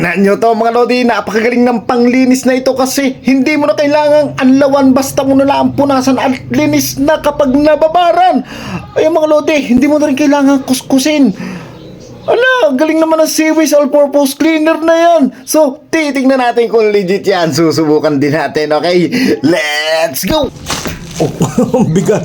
Tingnan nyo to mga lodi, napakagaling ng panglinis na ito kasi hindi mo na kailangang anlawan, basta mo na lang punasan at linis na kapag nababaran. Ay mga lodi, hindi mo na rin kailangan kuskusin. Ala, galing naman ng Seaways All-Purpose Cleaner na yan. So, titignan natin kung legit yan. Susubukan din natin, okay? Let's go! Oh, bigat.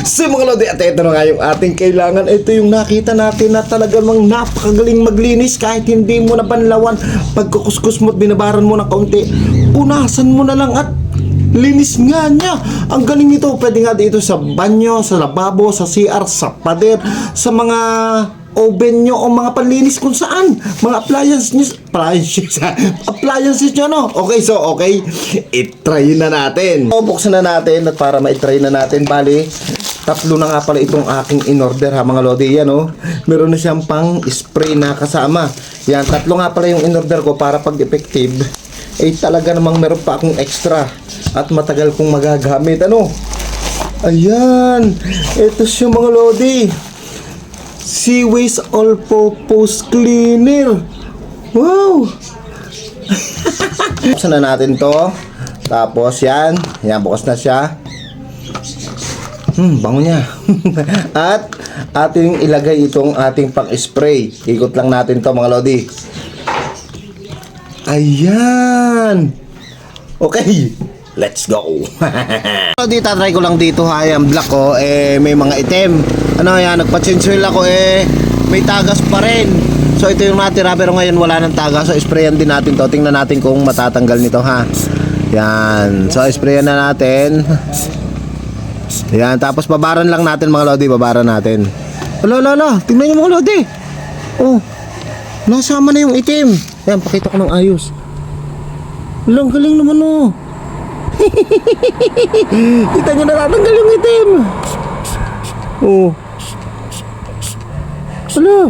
So mga lodi, at ito na nga yung ating kailangan. Ito yung nakita natin na talagang napakagaling maglinis kahit hindi mo na banlawan. Pagkukuskus mo at binabaran mo ng kaunti, punasan mo na lang at linis nga niya. Ang galing nito. Pwede nga dito sa banyo, sa lababo, sa CR, sa pader, sa mga oven nyo o mga panlinis kung saan. Mga appliances nyo, no? Okay, so okay, itry na natin. O, buksan na natin at para ma-try na natin, bali, tatlo na nga pala itong aking in-order ha mga lodi. Yan o, meron na siyang pang spray na kasama. Yan, tatlo nga pala yung in-order ko para pag effective eh talaga namang meron pa akong extra at matagal kong magagamit. Ano? Ayan, ito siya mga lodi, Seaways All-Purpose Cleaner. Wow! Buksan na natin to. Tapos yan, bukas na siya. Bango niya. At ating ilagay itong ating pang-spray. Ikot lang natin to mga lodi. Ayan. Okay, let's go. Dito, try ko lang dito ha, yung black ko, may mga item. Ano yan, nagpa-change oil ako, may tagas pa rin. So ito yung natira, pero ngayon wala ng tagas. So sprayan din natin to, tingnan natin kung matatanggal nito ha. Yan, so sprayan na natin. Yan, tapos babaran lang natin mga lodi, babaran natin. Lala, tingnan nyo mga lodi. Oh, nasama na yung itim. Yan, pakita ko ng ayos. Lang galing naman oh. Kita nyo natatanggal yung itim. Oh. Hala.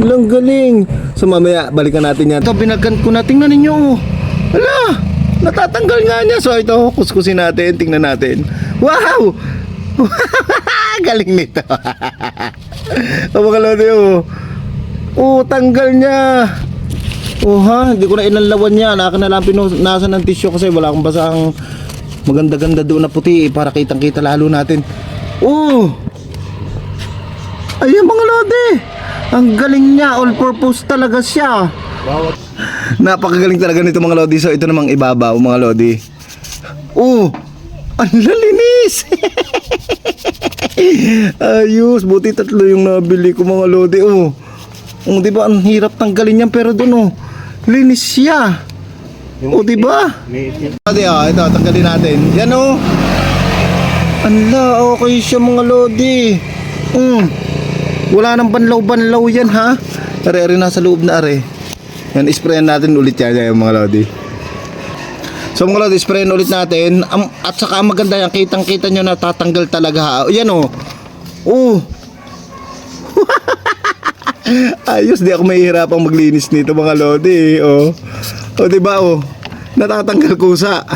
Lang galing. So mamaya balikan natin yan. Ito binagkan ko na, tingnan ninyo. Hala, natatanggal nga niya. So ito, kuskusin natin, tingnan natin. Wow. Galing nito. O mga lodi oh. Oh, tanggal niya. Oh ha, hindi ko na inalawan niya. Naka na lang pinunasan ng tissue kasi wala akong basang maganda-ganda doon na puti para kitang-kita lalo natin. Oh. Ayan mga lodi. Ang galing niya, all-purpose talaga siya. Wow. Napakagaling talaga nito mga lodi. So ito namang ibabaw mga lodi. Oh, ang lalinis. Ayos, buti tatlo yung nabili ko mga lodi. Oh, di ba ang hirap tanggalin yan, pero doon oh, linis siya. Oh, di ba? Lodi, ito tanggalin natin. Yan oh. Ala, okay siya mga lodi. Wala nang banlaw-banlaw yan ha. Are nasa loob na are. Yan, sprayan natin ulit yan mga lodi. So mga lodi, sprayan ulit natin. At saka maganda yan, kitang-kita nyo na tatanggal talaga ha. Yan oh. Oh. Ayos, di ako mahihirapang maglinis nito mga lodi. Oh. Oh, di ba oh. Natatanggal kusa.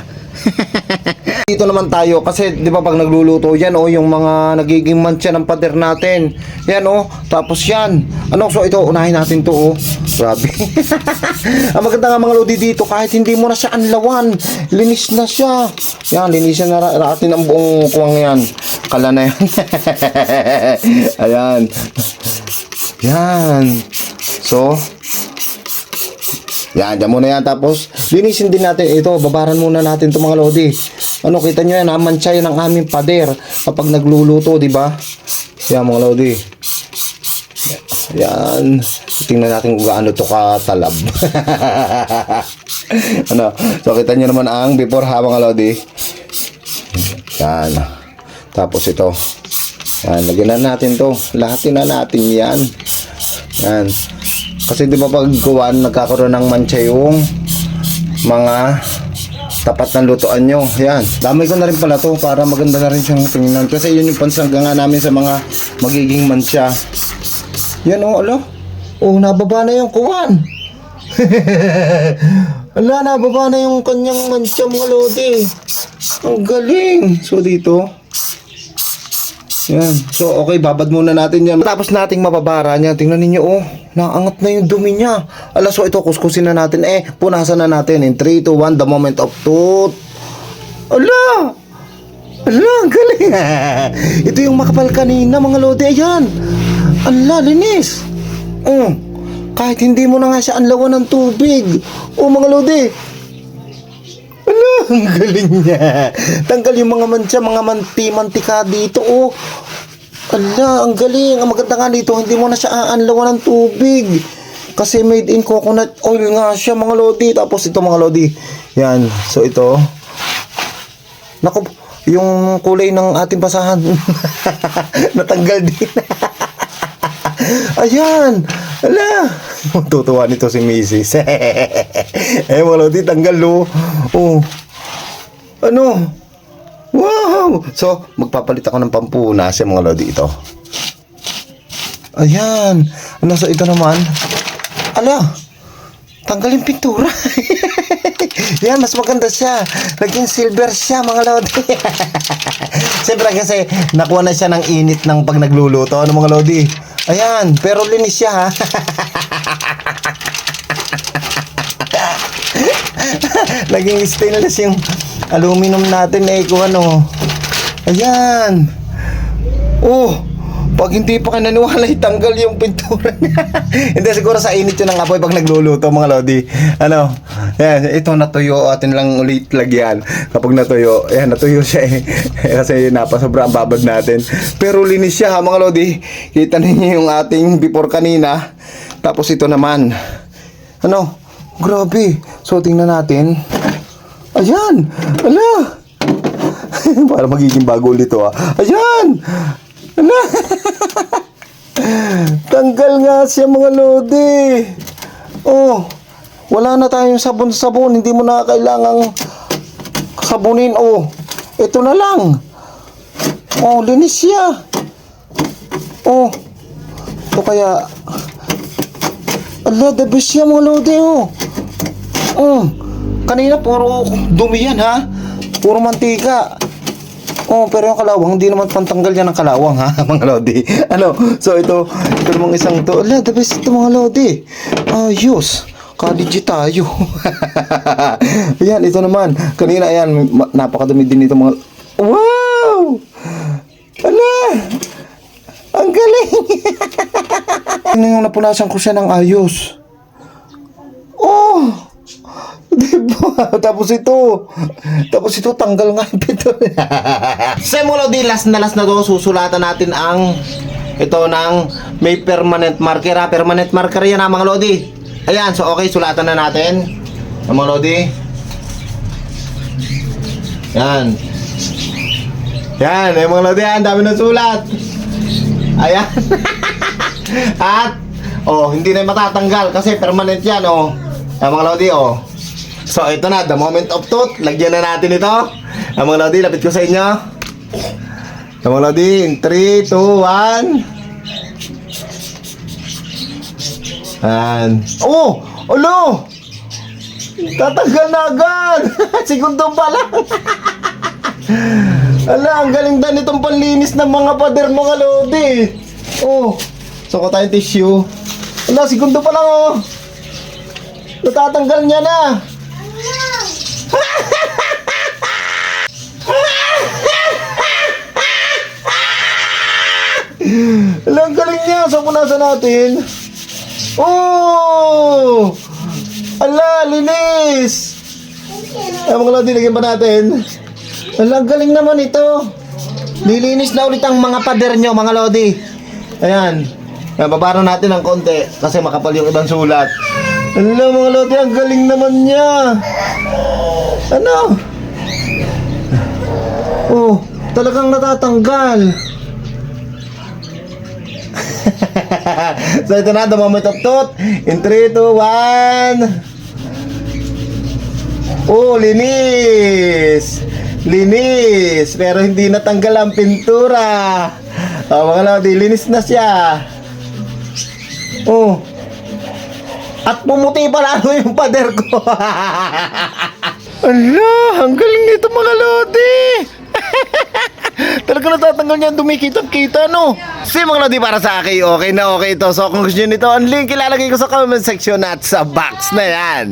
Dito naman tayo kasi 'di ba pag nagluluto yan oh, yung mga nagiging mancha ng pader natin. Yan oh, tapos yan. Ano, so ito unahin natin 'to oh. Grabe. Ang maganda nga mga lodi dito, kahit hindi mo na siya anlawan, linis na siya. Yan, linisan na natin ang buong kuwang yan. Kala na yan. Ayan. Yan. So yan, dyan muna yan. Tapos, linisin din natin ito. Babaran muna natin ito mga lodi. Ano, kita nyo yan, amansya yan ang aming pader kapag nagluluto, di ba? Yan mga lodi. Yan. Tingnan natin kung gaano ito katalab. Ano, so kita nyo naman ang before ha mga lodi. Yan. Tapos ito. Yan, lagyan na natin to. Lahatin na natin yan. Yan. Kasi di ba pag gawan, nagkakaroon ng mancha yung mga tapat ng lutuan nyo. Yan, damay ko na rin pala to para maganda na rin siyang tingnan. Kasi yun yung pansangga nga namin sa mga magiging mancha. Yan oh, alo. Oh, nababa na yung kuwan. Ala, nababa na yung kanyang mancha mga lodi. Ang galing. So dito, Yan. So, okay, babad muna natin yan. Tapos nating mababara niya. Tingnan ninyo, oh. Naangat na yung dumi niya. Ala, so ito, kuskusin na natin. Punasan na natin. In 3, 2, 1, the moment of truth. Ala! Ala, ang galing. Ito yung makapal kanina, mga lodi. Ayan. Ala, linis. Kahit hindi mo na nga siya anlawan ng tubig. Mga lodi. Ala, ang galing niya. Tanggal yung mga mancha, mga mantika dito, oh. Ala, ang galing. Ang maganda nga dito, hindi mo na siya aanlawan ng tubig. Kasi made in coconut oil nga siya, mga lodi. Tapos ito, mga lodi. Yan. So, ito. Naku, yung kulay ng ating basahan. Natanggal din. Ayan. Ala. Tutuwa nito si Mrs. Mga lodi, tanggal, oh. Ano? Wow! So, magpapalit ako ng pampunas mga lodi ito. Ayan. Ano, so ito naman. Ala, tanggal yung pintura. Yan, mas maganda siya. Naging silver siya, mga lodi. Siyempre kasi nakuha na siya ng init ng pag nagluluto. Ano, mga lodi? Ayan, pero linis siya, ha? Naging stainless yung aluminum natin, kung ano. Ayan. Pag hindi pa ka naniwala, itanggal yung pintura niya. Hindi, siguro sa init yun ng apoy pag nagluluto, mga lodi. Ano, yan, ito natuyo, atin lang ulit lagyan. Kapag natuyo, yan, natuyo siya kasi napasobra ang babad natin. Pero linis siya, ha, mga lodi. Kita ninyo yung ating before kanina. Tapos ito naman. Ano, grabe. So, tingnan natin. Ayan! Ala! Para magiging bago ulit ito, ha. Ayan! Ala! Tanggal nga siya, mga lodi. Wala na tayong sabon-sabon. Hindi mo na kailangang sabunin. Ito na lang. Linis siya. Ito kaya. Ala, the best siya, mga lodi, kanina puro dumi yan, ha? Puro mantika. Pero yung kalawang, hindi naman pantanggal yan ng kalawang, ha? Mga lodi. Ano? So ito namang isang to. Ala, the best ito, mga lodi. Ayos. Ka-legit tayo. Ayan, ito naman. Kanina, ayan, napakadumi din ito, mga... Wow! Ala! Ang galing! Ano yung napunasan ko siya ng ayos? Diba? Tapos ito, tanggal nga yung pinto. Semulo di, last na to, susulatan natin ang ito ng may permanent marker, ha? Permanent marker yan, ha, mga lodi. Ayan, so okay, sulatan na natin, mga lodi. Yan, mga lodi, ang dami ng sulat. Ayan. At hindi na matatanggal kasi permanent yan, Ayan, mga lodi, So, ito na, the moment of truth. Lagyan na natin ito. Mga lodi, lapit ko sa inyo. Mga lodi, in 3, 2, 1. And, ulo! Tatanggal na agad! Segundo pa lang. Ala, ang galing din itong panlinis ng mga pader, mga lodi. So, ko tayong tissue. Ala, segundo pa lang, natatanggal niya na. Ang galing niya. So, punasan natin. Ala, linis. Mga lodi, lagyan pa natin. Ala, ang galing naman ito. Lilinis na ulit ang mga pader nyo, mga lodi. Ayan. Babara natin ng konti kasi makapal yung ibang sulat. Ala, mga lodi, ang galing naman niya. Ano? Talagang natatanggal. So ito na, the moment of truth. In 3, 2, 1. Linis. Linis. Pero hindi natanggal ang pintura. Mga lodi, linis na siya. At pumuti pa lalo yung pader ko. Ala, ang galing nito, mga lodi. Talaga natatanggal niya ang dumikita-kita, no? Si mga lodi, para sa akin, okay na okay ito. So kung gusto nyo nito, ang link ilalagay ko sa comment section at sa box na yan.